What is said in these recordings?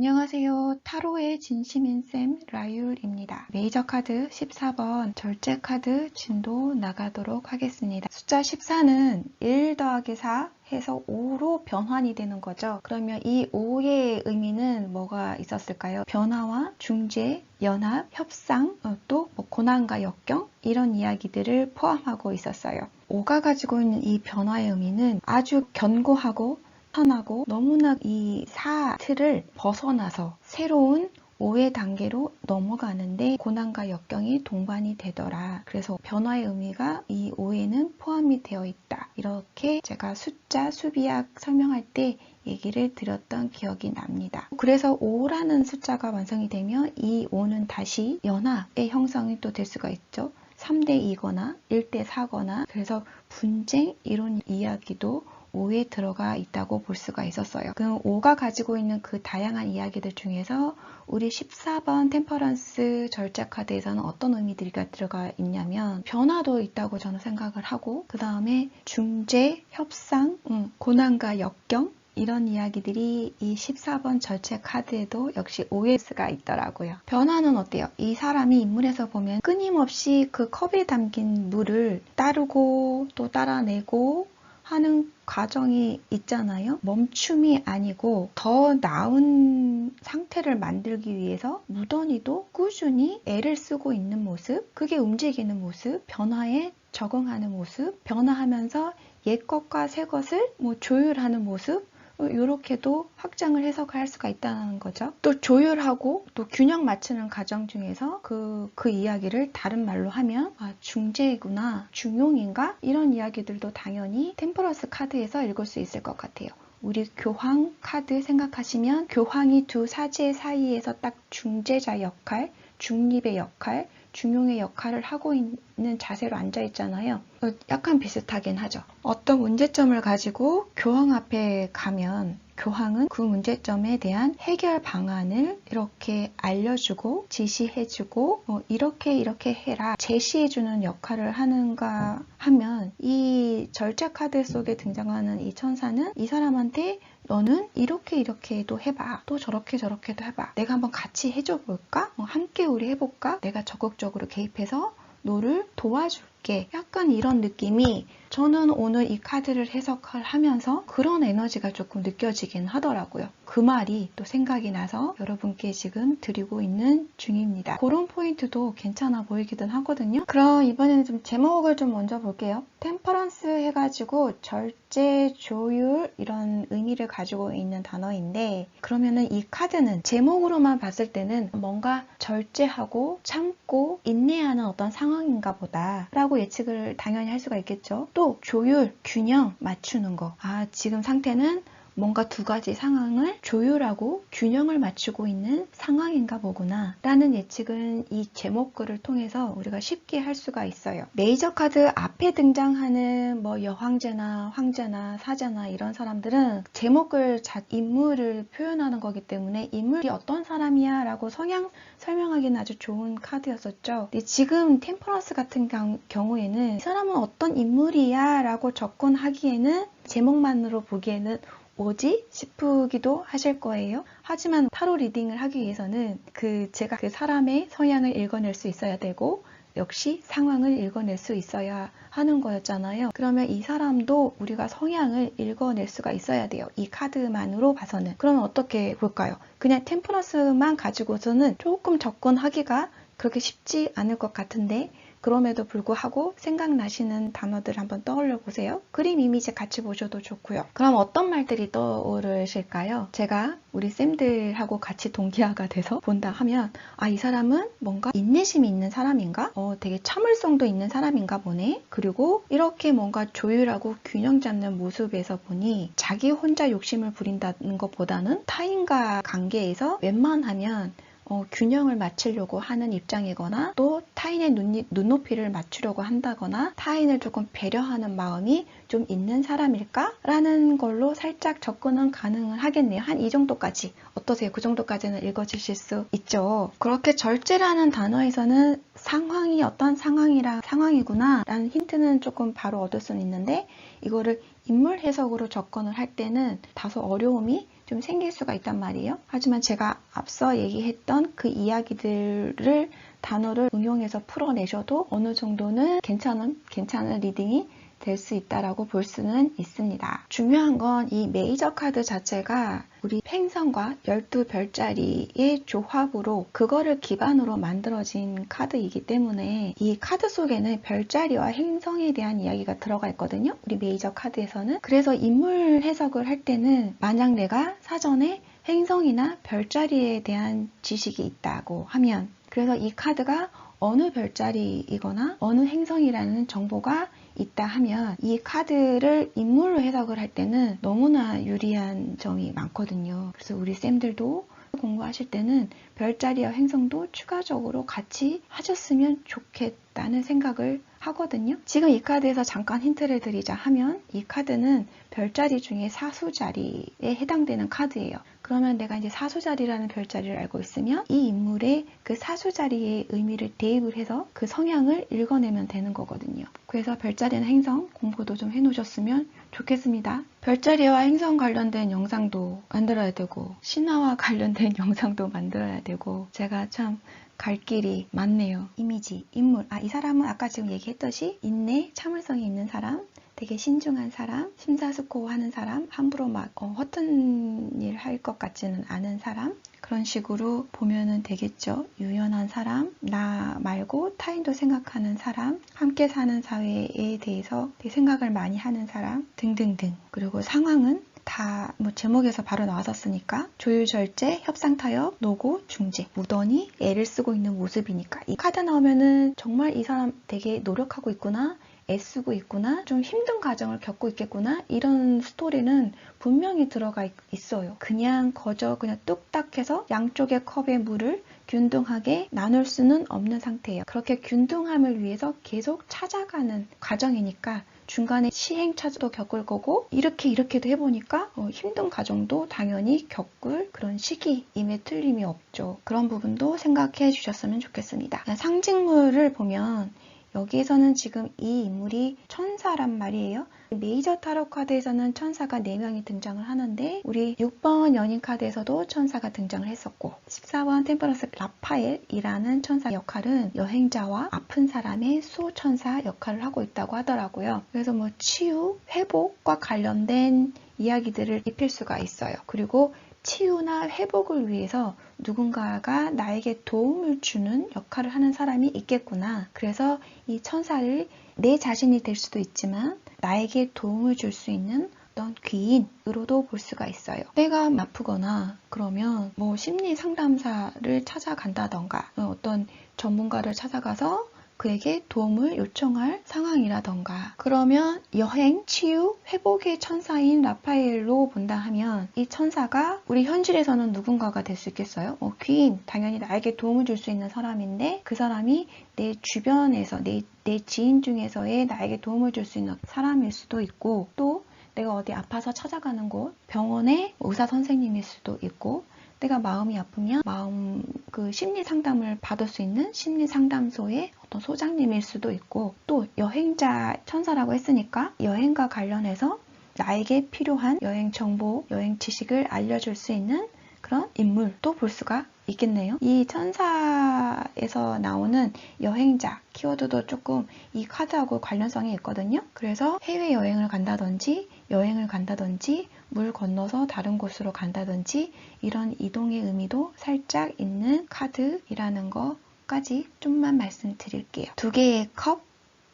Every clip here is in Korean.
안녕하세요. 타로의 진심인쌤 라율입니다. 메이저 카드 14번 절제 카드 진도 나가도록 하겠습니다. 숫자 14는 1 더하기 4 해서 5로 변환이 되는 거죠. 그러면 이 5의 의미는 뭐가 있었을까요? 변화와 중재, 연합, 협상, 또 고난과 역경 이런 이야기들을 포함하고 있었어요. 5가 가지고 있는 이 변화의 의미는 아주 견고하고 편하고 너무나 이 4 틀을 벗어나서 새로운 5의 단계로 넘어가는데 고난과 역경이 동반이 되더라. 그래서 변화의 의미가 이 5에는 포함이 되어 있다. 이렇게 제가 숫자 수비학 설명할 때 얘기를 드렸던 기억이 납니다. 그래서 5라는 숫자가 완성이 되면 이 5는 다시 연합의 형성이 또 될 수가 있죠. 3대 2거나 1대 4거나 그래서 분쟁 이런 이야기도 5에 들어가 있다고 볼 수가 있었어요. 그럼 5가 가지고 있는 그 다양한 이야기들 중에서 우리 14번 템퍼런스 절제 카드에서는 어떤 의미들이 들어가 있냐면 변화도 있다고 저는 생각을 하고 그 다음에 중재, 협상, 고난과 역경 이런 이야기들이 이 14번 절제 카드에도 역시 OS가 있더라고요. 변화는 어때요? 이 사람이 인물에서 보면 끊임없이 그 컵에 담긴 물을 따르고 또 따라내고 하는 과정이 있잖아요. 멈춤이 아니고 더 나은 상태를 만들기 위해서 무던히도 꾸준히 애를 쓰고 있는 모습, 그게 움직이는 모습, 변화에 적응하는 모습, 변화하면서 옛 것과 새 것을 조율하는 모습, 이렇게도 확장을 해석할 수가 있다는 거죠. 또 조율하고 또 균형 맞추는 과정 중에서 그 이야기를 다른 말로 하면 중재구나, 중용인가? 이런 이야기들도 당연히 템퍼런스 카드에서 읽을 수 있을 것 같아요. 우리 교황 카드 생각하시면 교황이 두 사제 사이에서 딱 중재자 역할, 중립의 역할, 중용의 역할을 하고 있는 자세로 앉아 있잖아요. 약간 비슷하긴 하죠. 어떤 문제점을 가지고 교황 앞에 가면 교황은 그 문제점에 대한 해결 방안을 이렇게 알려주고 지시해주고 이렇게 해라 제시해주는 역할을 하는가 하면 이 절제 카드 속에 등장하는 이 천사는 이 사람한테 너는 이렇게 해도 해봐. 또 저렇게도 해봐. 내가 한번 같이 해줘 볼까? 함께 우리 해볼까? 내가 적극적으로 개입해서 너를 도와줄게. 약간 이런 느낌이 저는 오늘 이 카드를 해석을 하면서 그런 에너지가 조금 느껴지긴 하더라고요. 그 말이 또 생각이 나서 여러분께 지금 드리고 있는 중입니다. 그런 포인트도 괜찮아 보이기도 하거든요. 그럼 이번에는 좀 제목을 좀 먼저 볼게요. 템퍼런스 해가지고 절제, 조율 이런 의미를 가지고 있는 단어인데 그러면은 이 카드는 제목으로만 봤을 때는 뭔가 절제하고 참고 인내하는 어떤 상황인가 보다 라고 예측을 당연히 할 수가 있겠죠. 또 조율, 균형 맞추는 거. 지금 상태는 뭔가 두 가지 상황을 조율하고 균형을 맞추고 있는 상황인가 보구나 라는 예측은 이 제목글을 통해서 우리가 쉽게 할 수가 있어요. 메이저 카드 앞에 등장하는 여황제나 황제나 사제나 이런 사람들은 제목글 인물을 표현하는 거기 때문에 인물이 어떤 사람이야 라고 성향 설명하기는 아주 좋은 카드였었죠. 근데 지금 템퍼런스 같은 경우에는 이 사람은 어떤 인물이야 라고 접근하기에는 제목만으로 보기에는 뭐지? 싶기도 하실 거예요. 하지만 타로 리딩을 하기 위해서는 제가 그 사람의 성향을 읽어낼 수 있어야 되고 역시 상황을 읽어낼 수 있어야 하는 거였잖아요. 그러면 이 사람도 우리가 성향을 읽어낼 수가 있어야 돼요. 이 카드만으로 봐서는. 그러면 어떻게 볼까요? 그냥 템퍼런스만 가지고서는 조금 접근하기가 그렇게 쉽지 않을 것 같은데 그럼에도 불구하고 생각나시는 단어들 한번 떠올려 보세요. 그림 이미지 같이 보셔도 좋고요. 그럼 어떤 말들이 떠오르실까요? 제가 우리 쌤들하고 같이 동기화가 돼서 본다 하면 이 사람은 뭔가 인내심이 있는 사람인가? 되게 참을성도 있는 사람인가 보네. 그리고 이렇게 뭔가 조율하고 균형 잡는 모습에서 보니 자기 혼자 욕심을 부린다는 것보다는 타인과 관계에서 웬만하면 균형을 맞추려고 하는 입장이거나 또 타인의 눈높이를 맞추려고 한다거나 타인을 조금 배려하는 마음이 좀 있는 사람일까? 라는 걸로 살짝 접근은 가능을 하겠네요. 한 이 정도까지. 어떠세요? 그 정도까지는 읽어주실 수 있죠. 그렇게 절제라는 단어에서는 상황이 어떤 상황이구나 라는 힌트는 조금 바로 얻을 수는 있는데 이거를 인물 해석으로 접근을 할 때는 다소 어려움이 좀 생길 수가 있단 말이에요. 하지만 제가 앞서 얘기했던 그 이야기들을 단어를 응용해서 풀어내셔도 어느 정도는 괜찮은 리딩이 될 수 있다라고 볼 수는 있습니다. 중요한 건 이 메이저 카드 자체가 우리 행성과 12별자리의 조합으로 그거를 기반으로 만들어진 카드이기 때문에 이 카드 속에는 별자리와 행성에 대한 이야기가 들어가 있거든요. 우리 메이저 카드에서는. 그래서 인물 해석을 할 때는 만약 내가 사전에 행성이나 별자리에 대한 지식이 있다고 하면 그래서 이 카드가 어느 별자리이거나 어느 행성이라는 정보가 있다 하면 이 카드를 인물로 해석을 할 때는 너무나 유리한 점이 많거든요. 그래서 우리 쌤들도 공부하실 때는 별자리와 행성도 추가적으로 같이 하셨으면 좋겠다는 생각을 하거든요. 지금 이 카드에서 잠깐 힌트를 드리자 하면 이 카드는 별자리 중에 사수자리에 해당되는 카드예요. 그러면 내가 이제 사수자리라는 별자리를 알고 있으면 이 인물의 그 사수자리의 의미를 대입을 해서 그 성향을 읽어내면 되는 거거든요. 그래서 별자리나 행성 공부도 좀 해놓으셨으면 좋겠습니다. 별자리와 행성 관련된 영상도 만들어야 되고 신화와 관련된 영상도 만들어야 되고 제가 참 갈 길이 많네요. 이미지, 인물. 이 사람은 아까 지금 얘기했듯이 인내, 참을성이 있는 사람, 되게 신중한 사람, 심사숙고하는 사람, 함부로 막 허튼 일 할 것 같지는 않은 사람, 그런 식으로 보면은 되겠죠. 유연한 사람, 나 말고 타인도 생각하는 사람, 함께 사는 사회에 대해서 되게 생각을 많이 하는 사람 등등등. 그리고 상황은 다 뭐 제목에서 바로 나왔었으니까 조율절제, 협상타협, 노고, 중재, 무던히 애를 쓰고 있는 모습이니까 이 카드 나오면은 정말 이 사람 되게 노력하고 있구나, 애쓰고 있구나, 좀 힘든 과정을 겪고 있겠구나, 이런 스토리는 분명히 들어가 있어요. 그냥 그냥 뚝딱 해서 양쪽의 컵의 물을 균등하게 나눌 수는 없는 상태예요. 그렇게 균등함을 위해서 계속 찾아가는 과정이니까 중간에 시행착오도 겪을 거고 이렇게도 해보니까 힘든 과정도 당연히 겪을 그런 시기임에 틀림이 없죠. 그런 부분도 생각해 주셨으면 좋겠습니다. 상징물을 보면 여기에서는 지금 이 인물이 천사란 말이에요. 메이저 타로 카드에서는 천사가 4명이 등장을 하는데 우리 6번 연인 카드에서도 천사가 등장을 했었고 14번 템퍼런스 라파엘이라는 천사 역할은 여행자와 아픈 사람의 수호천사 역할을 하고 있다고 하더라고요. 그래서 뭐 치유, 회복과 관련된 이야기들을 입힐 수가 있어요. 그리고 치유나 회복을 위해서 누군가가 나에게 도움을 주는 역할을 하는 사람이 있겠구나. 그래서 이 천사를 내 자신이 될 수도 있지만 나에게 도움을 줄 수 있는 어떤 귀인으로도 볼 수가 있어요. 내가 아프거나 그러면 뭐 심리 상담사를 찾아간다던가 어떤 전문가를 찾아가서 그에게 도움을 요청할 상황이라던가 그러면 여행, 치유, 회복의 천사인 라파엘로 본다 하면 이 천사가 우리 현실에서는 누군가가 될 수 있겠어요? 귀인, 당연히 나에게 도움을 줄 수 있는 사람인데 그 사람이 내 주변에서 내 지인 중에서의 나에게 도움을 줄 수 있는 사람일 수도 있고 또 내가 어디 아파서 찾아가는 곳, 병원의 의사 선생님일 수도 있고 내가 마음이 아프면 심리 상담을 받을 수 있는 심리 상담소의 어떤 소장님일 수도 있고 또 여행자 천사라고 했으니까 여행과 관련해서 나에게 필요한 여행 정보, 여행 지식을 알려줄 수 있는 그런 인물도 볼 수가 있겠네요. 이 천사에서 나오는 여행자 키워드도 조금 이 카드하고 관련성이 있거든요. 그래서 해외여행을 간다든지 여행을 간다든지 물 건너서 다른 곳으로 간다든지 이런 이동의 의미도 살짝 있는 카드이라는 거까지 좀만 말씀드릴게요. 2개의 컵,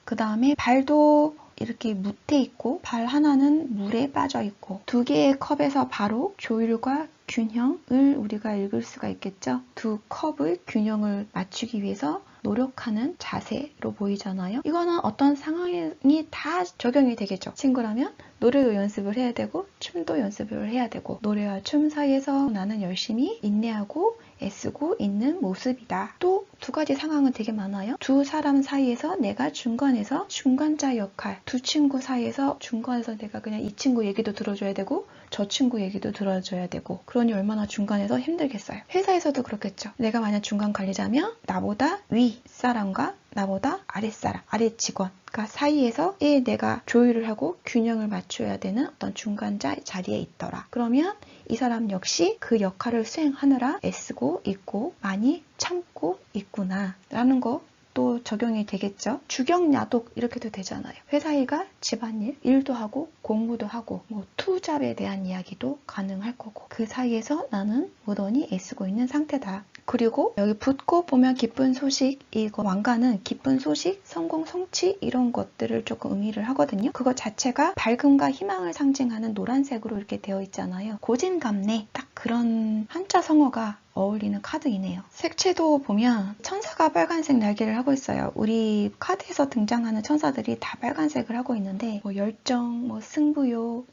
그 다음에 발도 이렇게 묻혀 있고 발 하나는 물에 빠져 있고 2개의 컵에서 바로 조율과 균형을 우리가 읽을 수가 있겠죠. 2 컵의 균형을 맞추기 위해서 노력하는 자세로 보이잖아요. 이거는 어떤 상황이 다 적용이 되겠죠. 친구라면 노래도 연습을 해야 되고 춤도 연습을 해야 되고 노래와 춤 사이에서 나는 열심히 인내하고 애쓰고 있는 모습이다. 또 2가지 상황은 되게 많아요. 2 사람 사이에서 내가 중간에서 중간자 역할, 2 친구 사이에서 중간에서 내가 그냥 이 친구 얘기도 들어줘야 되고 저 친구 얘기도 들어줘야 되고 그러니 얼마나 중간에서 힘들겠어요. 회사에서도 그렇겠죠. 내가 만약 중간 관리자면 나보다 위 사람과 나보다 아랫사람, 아래 직원과 사이에서의 내가 조율을 하고 균형을 맞춰야 되는 어떤 중간자 자리에 있더라. 그러면 이 사람 역시 그 역할을 수행하느라 애쓰고 있고 많이 참고 있구나 라는 거 또 적용이 되겠죠. 주경야독 이렇게도 되잖아요. 회사 일과 집안일, 일도 하고 공부도 하고 뭐 투잡에 대한 이야기도 가능할 거고 그 사이에서 나는 무던히 애쓰고 있는 상태다. 그리고 여기 붙고 보면 기쁜 소식, 이거 왕관은 기쁜 소식, 성공, 성취 이런 것들을 조금 의미를 하거든요. 그거 자체가 밝음과 희망을 상징하는 노란색으로 이렇게 되어 있잖아요. 고진감래 딱 그런 한자 성어가 어울리는 카드이네요. 색채도 보면 천사가 빨간색 날개를 하고 있어요. 우리 카드에서 등장하는 천사들이 다 빨간색을 하고 있는데 뭐 열정, 뭐 승부욕,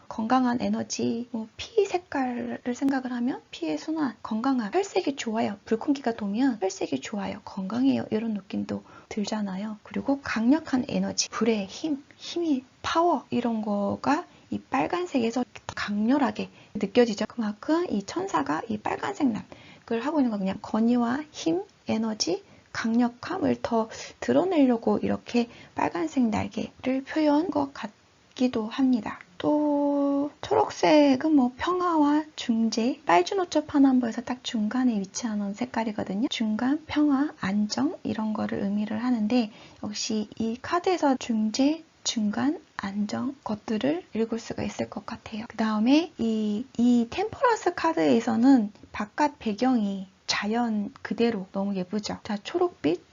건강한 에너지, 뭐 피 색깔을 생각을 하면 피의 순환, 건강함, 혈색이 좋아요. 붉은기가 도면 혈색이 좋아요. 건강해요. 이런 느낌도 들잖아요. 그리고 강력한 에너지, 불의 힘이 파워 이런 거가 이 빨간색에서 강렬하게 느껴지죠. 그만큼 이 천사가 이 빨간색 락을 하고 있는 거 그냥 건의와 힘, 에너지, 강력함을 더 드러내려고 이렇게 빨간색 날개를 표현한 것 같기도 합니다. 또 초록색은 뭐 평화와 중재, 빨주노초 파남보에서 딱 중간에 위치하는 색깔이거든요. 중간, 평화, 안정 이런 거를 의미를 하는데 역시 이 카드에서 중재, 중간, 안정 것들을 읽을 수가 있을 것 같아요. 그 다음에 이 템퍼런스 카드에서는 바깥 배경이 자연 그대로 너무 예쁘죠. 자, 초록빛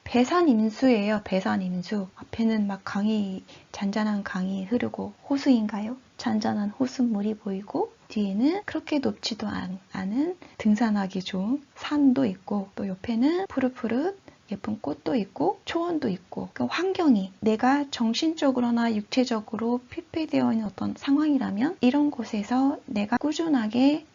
배산임수예요. 배산임수. 앞에는 막 잔잔한 강이 흐르고 호수인가요? 잔잔한 호수물이 보이고 뒤에는 그렇게 높지도 않은 등산하기 좋은 산도 있고 또 옆에는 푸릇푸릇 예쁜 꽃도 있고 초원도 있고 그 환경이 내가 정신적으로나 육체적으로 피폐되어 있는 어떤 상황이라면 이런 곳에서 내가 꾸준하게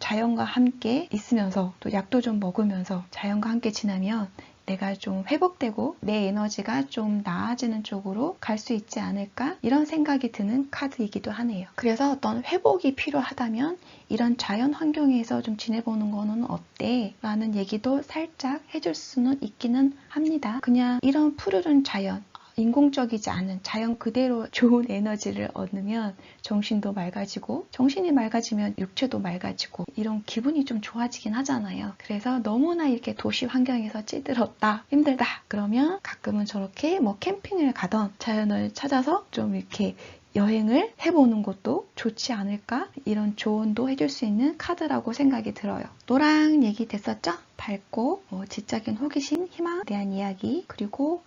자연과 함께 있으면서 또 약도 좀 먹으면서 자연과 함께 지나면 내가 좀 회복되고 내 에너지가 좀 나아지는 쪽으로 갈 수 있지 않을까 이런 생각이 드는 카드이기도 하네요. 그래서 어떤 회복이 필요하다면 이런 자연 환경에서 좀 지내보는 거는 어때? 라는 얘기도 살짝 해줄 수는 있기는 합니다. 그냥 이런 푸르른 자연 인공적이지 않은 자연 그대로 좋은 에너지를 얻으면 정신도 맑아지고 정신이 맑아지면 육체도 맑아지고 이런 기분이 좀 좋아지긴 하잖아요. 그래서 너무나 이렇게 도시 환경에서 찌들었다 힘들다 그러면 가끔은 저렇게 뭐 캠핑을 가던 자연을 찾아서 좀 이렇게 여행을 해보는 것도 좋지 않을까 이런 조언도 해줄 수 있는 카드라고 생각이 들어요. 노랑 얘기 됐었죠? 밝고 지적인 호기심, 희망에 대한 이야기 그리고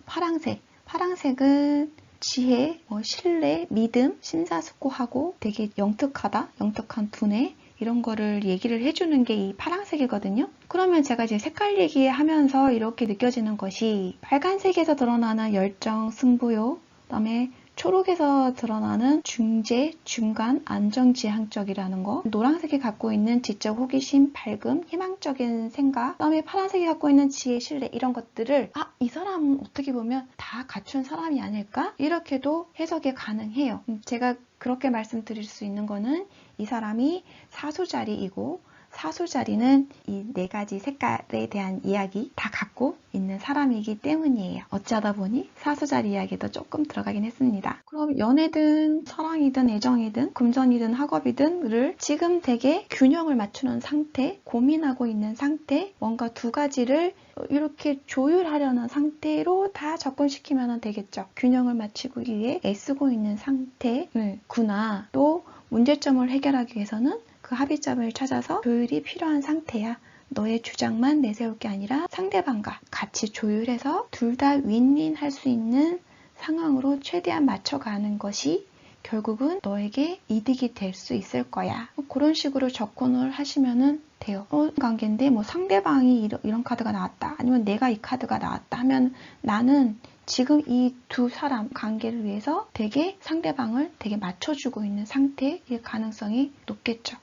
파랑색은 지혜, 신뢰, 믿음, 심사숙고하고 되게 영특하다, 영특한 두뇌 이런 거를 얘기를 해주는 게 이 파랑색이거든요. 그러면 제가 이제 색깔 얘기하면서 이렇게 느껴지는 것이 빨간색에서 드러나는 열정, 승부욕, 그다음에 초록에서 드러나는 중재, 중간, 안정지향적이라는 거 노란색이 갖고 있는 지적 호기심, 밝음, 희망적인 생각 그 다음에 파란색이 갖고 있는 지혜, 신뢰 이런 것들을 이 사람은 어떻게 보면 다 갖춘 사람이 아닐까? 이렇게도 해석이 가능해요. 제가 그렇게 말씀드릴 수 있는 거는 이 사람이 사수자리이고 사수자리는 이 4가지 색깔에 대한 이야기 다 갖고 있는 사람이기 때문이에요. 어찌하다 보니 사수자리 이야기도 조금 들어가긴 했습니다. 그럼 연애든 사랑이든 애정이든 금전이든 학업이든을 지금 되게 균형을 맞추는 상태, 고민하고 있는 상태, 뭔가 2가지를 이렇게 조율하려는 상태로 다 접근시키면 되겠죠. 균형을 맞추기 위해 애쓰고 있는 상태구나. 또 문제점을 해결하기 위해서는 그 합의점을 찾아서 조율이 필요한 상태야. 너의 주장만 내세울 게 아니라 상대방과 같이 조율해서 둘 다 윈윈 할 수 있는 상황으로 최대한 맞춰가는 것이 결국은 너에게 이득이 될 수 있을 거야. 그런 식으로 접근을 하시면 돼요. 관계인데 상대방이 이런 카드가 나왔다. 아니면 내가 이 카드가 나왔다 하면 나는 지금 이 2 사람 관계를 위해서 되게 상대방을 되게 맞춰주고 있는 상태일 가능성이 높겠죠.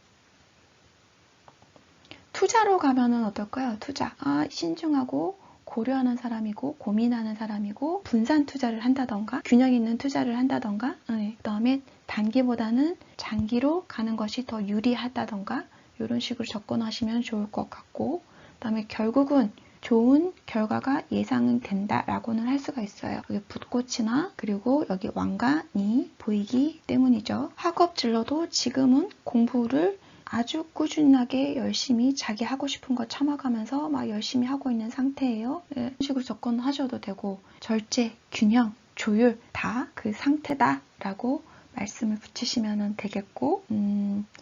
투자로 가면은 어떨까요? 투자. 신중하고 고려하는 사람이고 고민하는 사람이고 분산 투자를 한다던가 균형 있는 투자를 한다던가 그 다음에 단기보다는 장기로 가는 것이 더 유리하다던가 이런 식으로 접근하시면 좋을 것 같고 그 다음에 결국은 좋은 결과가 예상은 된다 라고는 할 수가 있어요. 여기 붓꽃이나 그리고 여기 왕관이 보이기 때문이죠. 학업진로도 지금은 공부를 아주 꾸준하게 열심히 자기 하고 싶은 거 참아가면서 막 열심히 하고 있는 상태예요. 네, 이런 식으로 접근하셔도 되고 절제, 균형, 조율 다 그 상태다 라고 말씀을 붙이시면 되겠고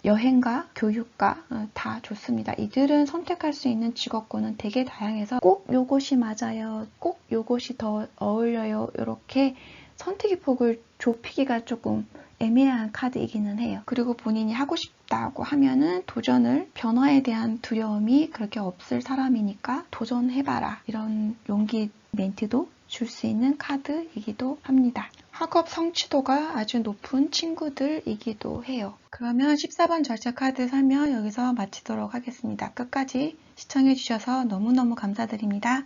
여행가, 교육가 다 좋습니다. 이들은 선택할 수 있는 직업군은 되게 다양해서 꼭 요것이 맞아요. 꼭 요것이 더 어울려요. 이렇게 선택의 폭을 좁히기가 조금 애매한 카드이기는 해요. 그리고 본인이 하고 싶다고 하면은 도전을, 변화에 대한 두려움이 그렇게 없을 사람이니까 도전해봐라. 이런 용기 멘트도 줄 수 있는 카드이기도 합니다. 학업 성취도가 아주 높은 친구들이기도 해요. 그러면 14번 절제 카드 설명 여기서 마치도록 하겠습니다. 끝까지 시청해주셔서 너무너무 감사드립니다.